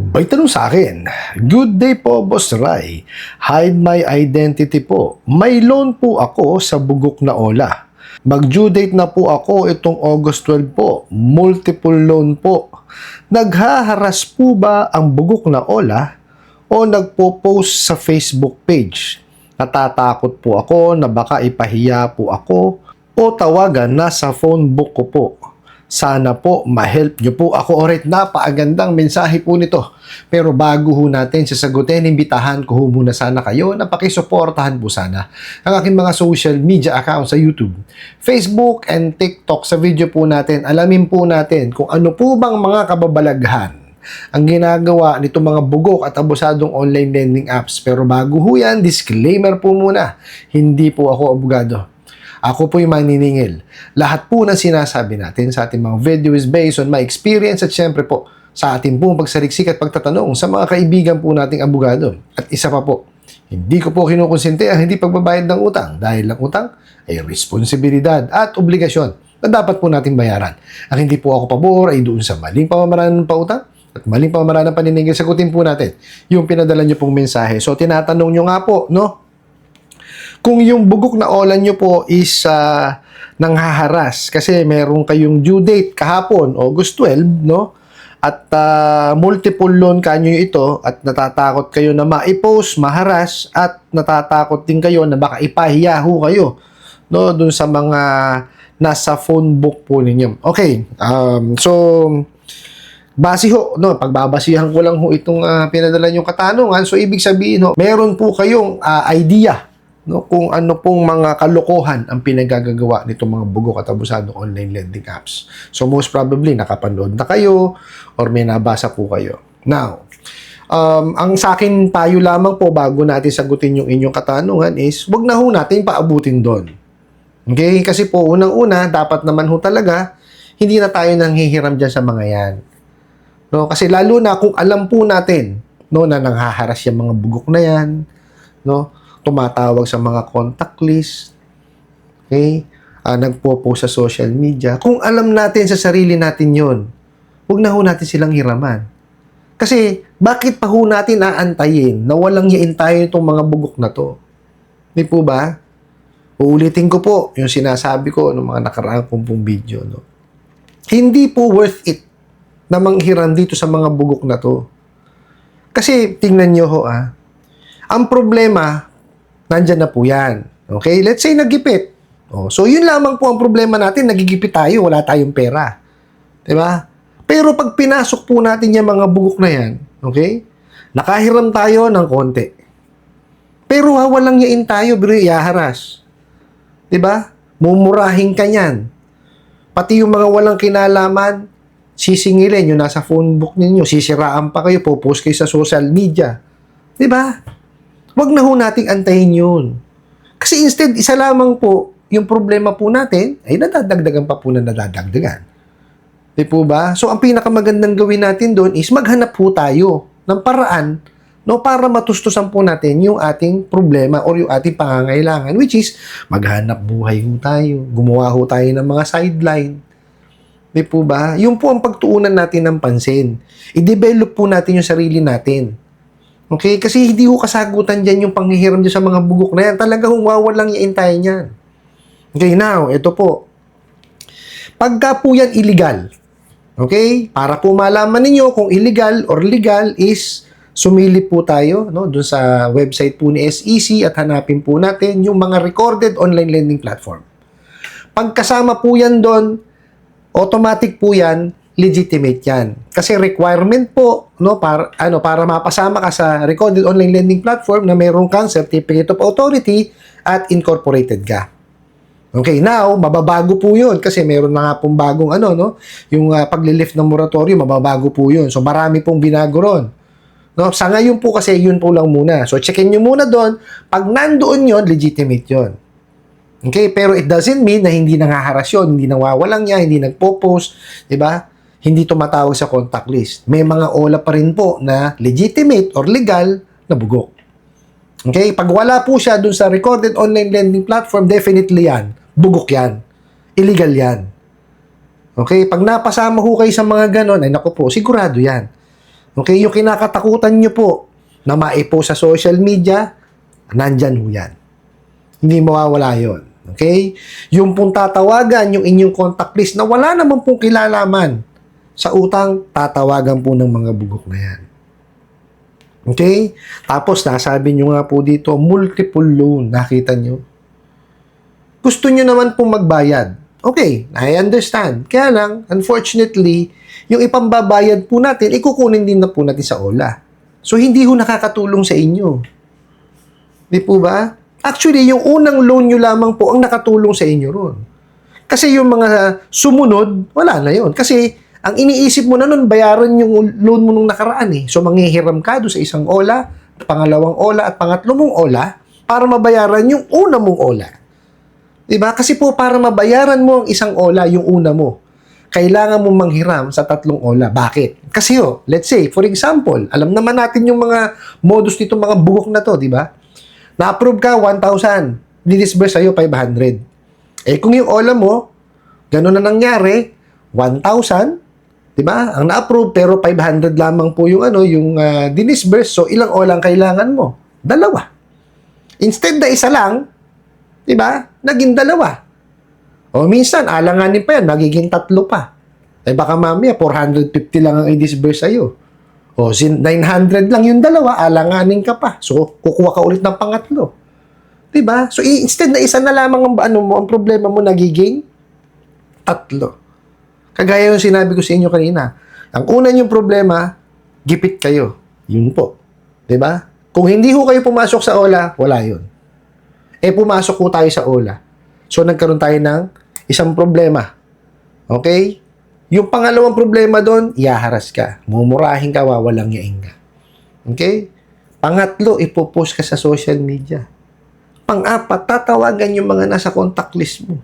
May tanong sa akin, "Good day po, Boss Rai. Hide my identity po. May loan po ako sa bugok na Ola. Mag-due date na po ako itong August 12 po. Multiple loan po. Naghaharas po ba ang bugok na Ola o nagpo-post sa Facebook page? Natatakot po ako na baka ipahiya po ako o tawagan na sa phone book ko po. Sana po ma-help nyo po ako." Alright, napakagandang mensahe po nito. Pero bago ho natin sasagutin, imbitahan ko ho muna sana kayo na pakisuportahan po sana ang aking mga social media accounts sa YouTube, Facebook, and TikTok. Sa video po natin, alamin po natin kung ano po bang mga kababalaghan ang ginagawa nito mga bugok at abusadong online lending apps. Pero bago ho yan, disclaimer po muna, hindi po ako abogado. Ako po yung maniningil. Lahat po ng sinasabi natin sa ating mga video is based on my experience at syempre po sa ating pong pagsaliksik at pagtatanong sa mga kaibigan po nating abogado. At isa pa po, hindi ko po kinukonsente ang hindi pagbabayad ng utang dahil ang utang ay responsibilidad at obligasyon na dapat po nating bayaran. Ang hindi po ako pabor ay doon sa maling pamamaraan ng pautang at maling pamamaraan ng paniningil. Sagutin po natin yung pinadala nyo pong mensahe. So tinatanong nyo nga po, no? Kung yung bugok na Ola nyo po is nanghaharas kasi meron kayong due date kahapon, August 12, no? At multiple loan kanyo ito at natatakot kayo na ma-post, maharas at natatakot din kayo na baka ipahiya ho kayo, no? Dun sa mga nasa phone book po ninyo. Okay, so base ho, no, pagbabasihan ko lang ho itong pinadala nyong katanungan. So ibig sabihin ho, meron po kayong idea, no, kung ano pong mga kalokohan ang pinagagagawa nitong mga bugok at abusadong online lending apps. So most probably nakapanood na kayo or may nabasa po kayo. Now, ang sa akin payo lamang po bago natin sagutin yung inyong katanungan is wag na ho natin paabutin doon. Okay? Kasi po unang-una dapat naman ho talaga hindi na tayo nanghihiram dyan sa mga yan. No, kasi lalo na kung alam po natin, no, na nanghaharas yung mga bugok na yan, no, tumatawag sa mga contact list, okay, nagpo-post sa social media. Kung alam natin sa sarili natin yon, huwag na ho natin silang hiraman. Kasi bakit pa ho natin aantayin na walang yain tayo itong mga bugok na to? Di po ba? Uulitin ko po yung sinasabi ko ng mga nakaraang kong pong video, no? Hindi po worth it na manghiram dito sa mga bugok na to. Kasi, tingnan nyo ho, ang problema, nandyan na po yan. Okay? Let's say, nagipit. So, yun lamang po ang problema natin, nagigipit tayo, wala tayong pera. Diba? Pero pag pinasok po natin yung mga bugok na yan, okay? Nakahiram tayo ng konti. Pero walang yain tayo, pero iaharas. Diba? Mumurahin ka yan. Pati yung mga walang kinalaman, sisingilin yung nasa phone book ninyo, sisiraan pa kayo, popost kayo sa social media. Diba? Huwag na ho nating antayin yun. Kasi instead, isa lamang po, yung problema po natin, ay nadadagdagan pa po na nadadagdagan. Di po ba? So, ang pinakamagandang gawin natin doon is maghanap po tayo ng paraan, no, para matustusan po natin yung ating problema or yung ating pangangailangan, which is maghanap buhay ho tayo, gumawa ho tayo ng mga sideline. Di po ba? Yung po ang pagtuunan natin ng pansin. I-develop po natin yung sarili natin. Okay? Kasi hindi ko kasagutan dyan yung panghihiram dyan sa mga bugok na yan. Talaga wawalang yain tayo niyan. Okay, now, ito po. Pagka po yan illegal, okay? Para po malaman ninyo kung illegal or legal is sumilip po tayo, no, dun sa website po ni SEC at hanapin po natin yung mga recorded online lending platform. Pagkasama po yan doon, automatic po yan, legitimate yan. Kasi requirement po, no, para mapasama ka sa recorded online lending platform na meron kang certificate of authority at incorporated ka. Okay, now, mababago po yun kasi meron na nga pong bagong yung paglilift ng moratorium, mababago po yun. So, marami pong binago ron. No? Sa ngayon po kasi, yun po lang muna. So, checkin nyo muna doon. Pag nandoon yun, legitimate yun. Okay, pero it doesn't mean na hindi nangaharas yun, hindi nawawalang niya, hindi nagpo-post, di ba? Hindi tumatawag sa contact list. May mga OLA pa rin po na legitimate or legal na bugok. Okay, pag wala po siya dun sa recorded online lending platform, definitely yan. Bugok yan. Illegal yan. Okay, pag napasama ho kayo sa mga ganon, ay naku po, sigurado yan. Okay? Yung kinakatakutan nyo po na maipost sa social media, nandyan ho yan. Hindi mawawala yon. Okay? Yung pong tatawagan, yung inyong contact list na wala naman pong kilalaman sa utang, tatawagan po ng mga bugok na yan. Okay? Tapos, nasabi nyo nga po dito, multiple loan. Nakita nyo? Gusto nyo naman pong magbayad. Okay, I understand. Kaya lang, unfortunately, yung ipambabayad po natin, ikukunin din na po natin sa OLA. So, hindi ho nakakatulong sa inyo. Di po ba? Actually, yung unang loan nyo lamang po ang nakatulong sa inyo ron. Kasi yung mga sumunod, wala na yon. Kasi, ang iniisip mo na nun, bayaran yung loan mo nung nakaraan eh. So, manghihiram ka doon sa isang OLA, pangalawang OLA, at pangatlo mong OLA para mabayaran yung una mong OLA. Diba? Kasi po, para mabayaran mo ang isang OLA, yung una mo, kailangan mo manghiram sa tatlong OLA. Bakit? Kasi let's say, for example, alam naman natin yung mga modus nito, mga bugok na to, di ba? Na-approve ka, 1,000. Didisburse sa'yo, 500. Eh, kung yung OLA mo, gano'n na nangyari, 1,000, di ba? Ang na-approve, pero 500 lamang po yung, dinisburse. So, ilang OLA ang kailangan mo? Dalawa. Instead na isa lang, di ba? Naging dalawa. O minsan, alanganin pa yan, magiging 3 pa. Eh baka mamaya, 450 lang ang i-disburse sa'yo. O 900 lang yung dalawa, alanganin ka pa. So, kukuha ka ulit ng pangatlo. Di ba? So, instead na isa na lamang ang problema mo, nagiging 3. Kagaya yung sinabi ko sa inyo kanina. Ang una yung problema, gipit kayo. Yun po. Di ba? Kung hindi ho kayo pumasok sa OLA, wala yun. Eh, pumasok ko tayo sa OLA. So, nagkaroon tayo ng isang problema. Okay? Yung pangalawang problema doon, iaharas ka. Mumurahin ka, wawalang yaing ka. Okay? Pangatlo, ipopost ka sa social media. Pang-apat, tatawagan yung mga nasa contact list mo.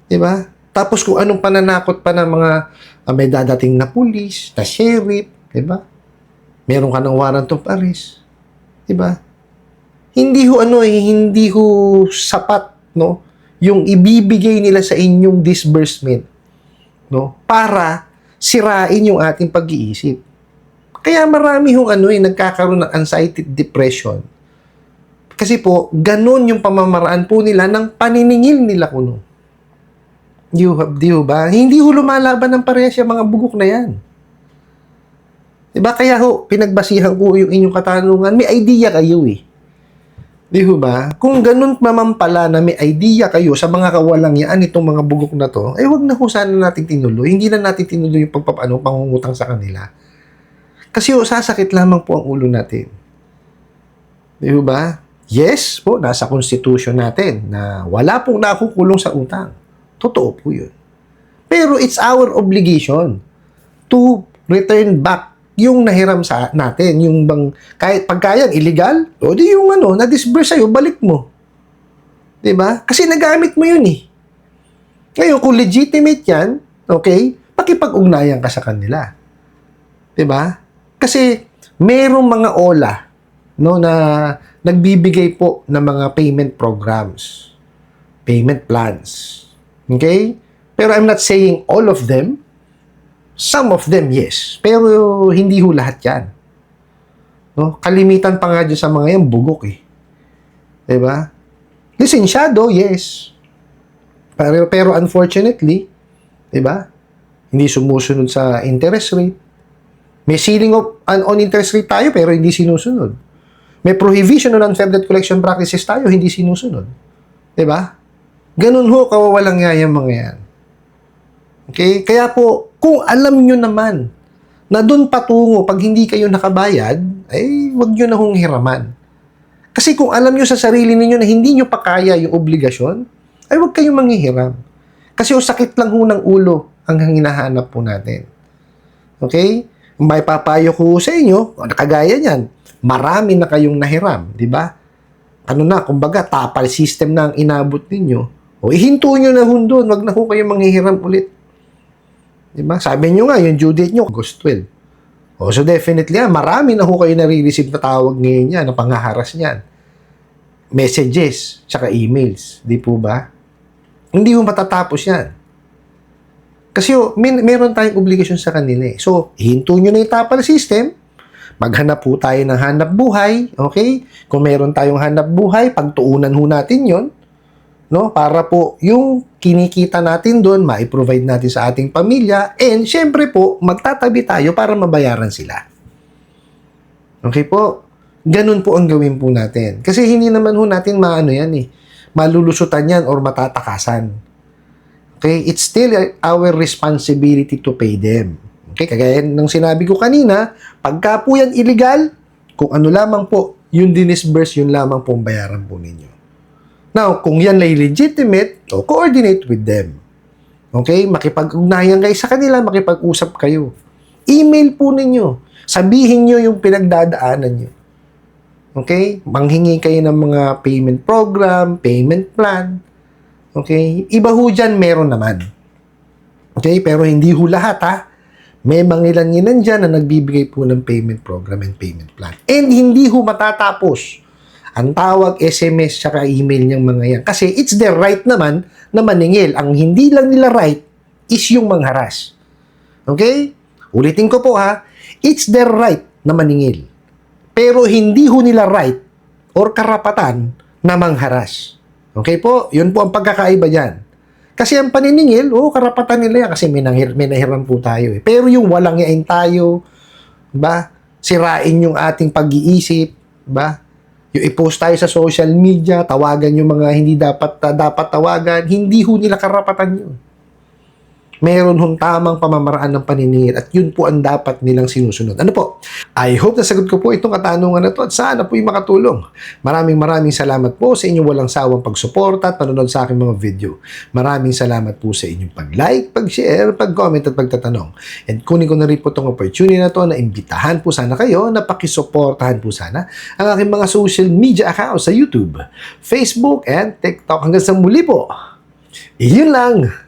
Diba? Tapos kung anong pananakot pa ng mga may dadating na pulis, na sheriff, diba? Meron ka ng warrant of arrest. Diba? Hindi ho sapat, no? Yung ibibigay nila sa inyong disbursement, no? Para sirain yung ating pag-iisip. Kaya marami nagkakaroon ng anxiety, depression. Kasi po, ganun yung pamamaraan po nila ng paniningil nila kuno. Di ba? Hindi ho lumalaban ng parehas yung mga bugok na yan. Diba? Kaya pinagbasihan ko yung inyong katanungan, may idea kayo eh. Di ba? Kung ganun mamampala na may idea kayo sa mga kawalang yaan itong mga bugok na to, eh wag na ho sana natin tinuloy. Hindi na natin tinuloy yung pangungutang sa kanila. Kasi sasakit lamang po ang ulo natin. Di ba? Yes po, nasa constitution natin na wala pong nakukulong sa utang. Totoo po yun. Pero it's our obligation to return back yung nahiram sa natin, yung bang, kahit pagkayang illegal, o di yung na-disburse sa'yo, balik mo. Diba? Kasi nagamit mo yun eh. Ngayon, kung legitimate yan, okay, pakipag-ugnayan ka sa kanila. Diba? Kasi, merong mga OLA, no, na nagbibigay po ng mga payment programs, payment plans. Okay? Pero I'm not saying all of them. Some of them, yes. Pero hindi ho lahat yan. No? Kalimitan pa nga dyan sa mga yan, bugok eh. Diba? Lisensyado, yes. Pero unfortunately, diba? Hindi sumusunod sa interest rate. May ceiling on interest rate tayo, pero hindi sinusunod. May prohibition on unfair debt collection practices tayo, hindi sinusunod. Diba? Ganun ho, kawawalang yung mga yan. Okay? Kaya po, kung alam nyo naman na doon patungo pag hindi kayo nakabayad, ay wag nyo na hong hiraman. Kasi kung alam nyo sa sarili ninyo na hindi nyo pa kaya yung obligasyon, ay wag kayong manghihiram. Kasi sakit lang ho ng ulo ang hinahanap po natin. Okay? May papayo ko sa inyo, kagaya niyan, marami na kayong nahiram, di ba? Kumbaga, tapal system na ang inabot ninyo. O ihinto nyo na ho doon, wag na ho kayong manghihiram ulit. Diba? Sabi nyo nga, yung due date nyo, August 12. O, so definitely, marami na ho kayo nare-receive na tawag ngayon yan, na panghaharas niyan. Messages, tsaka emails. Di po ba? Hindi mo matatapos yan. Kasi meron tayong obligasyon sa kanila eh. So, hinto nyo na yung tapal system, maghanap po tayo ng hanap buhay, okay? Kung meron tayong hanap buhay, pagtuunan ho natin yon, no? Para po yung kinikita natin doon, ma-provide natin sa ating pamilya, and syempre po, magtatabi tayo para mabayaran sila. Okay po? Ganun po ang gawin po natin. Kasi hindi naman ho natin malulusutan yan or matatakasan. Okay? It's still our responsibility to pay them. Okay, kagaya ng sinabi ko kanina, pagka po yan illegal, kung ano lamang po, yung dinisburse, yun lamang po ang bayaran po ninyo. Now, kung yan ay legitimate, coordinate with them. Okay, makipag-ugnayan kayo sa kanila, makipag-usap kayo. Email po ninyo. Sabihin nyo yung pinagdadaanan nyo. Okay, manghingi kayo ng mga payment program, payment plan. Okay, iba ho dyan, meron naman. Okay, pero hindi ho lahat ha. May mangilan-ngilan dyan na nagbibigay po ng payment program and payment plan. And hindi ho matatapos ang tawag, SMS, tsaka email niyang mga yan. Kasi it's their right naman na maningil. Ang hindi lang nila right is yung mangharas. Okay? Ulitin ko po ha. It's their right na maningil. Pero hindi ho nila right or karapatan na mangharas. Okay po? Yun po ang pagkakaiba dyan. Kasi ang paniningil, karapatan nila yan kasi may nahiram po tayo eh. Pero yung walang yain tayo, ba? Sirain yung ating pag-iisip, ba? Yung i-post tayo sa social media, tawagan yung mga hindi dapat tawagan, hindi ho nila karapatan yun. Meron hong tamang pamamaraan ng paniningil at yun po ang dapat nilang sinusunod. Ano po? I hope nasagot ko po itong katanungan na to at sana po'y makatulong. Maraming salamat po sa inyong walang sawang pagsuporta at panonood sa aking mga video. Maraming salamat po sa inyong pag-like, pag-share, pag-comment at pagtatanong. And kunin ko na rin po itong opportunity na to na imbitahan po sana kayo na pakisuportahan po sana ang aking mga social media accounts sa YouTube, Facebook, and TikTok. Hanggang sa muli po. Iyon lang.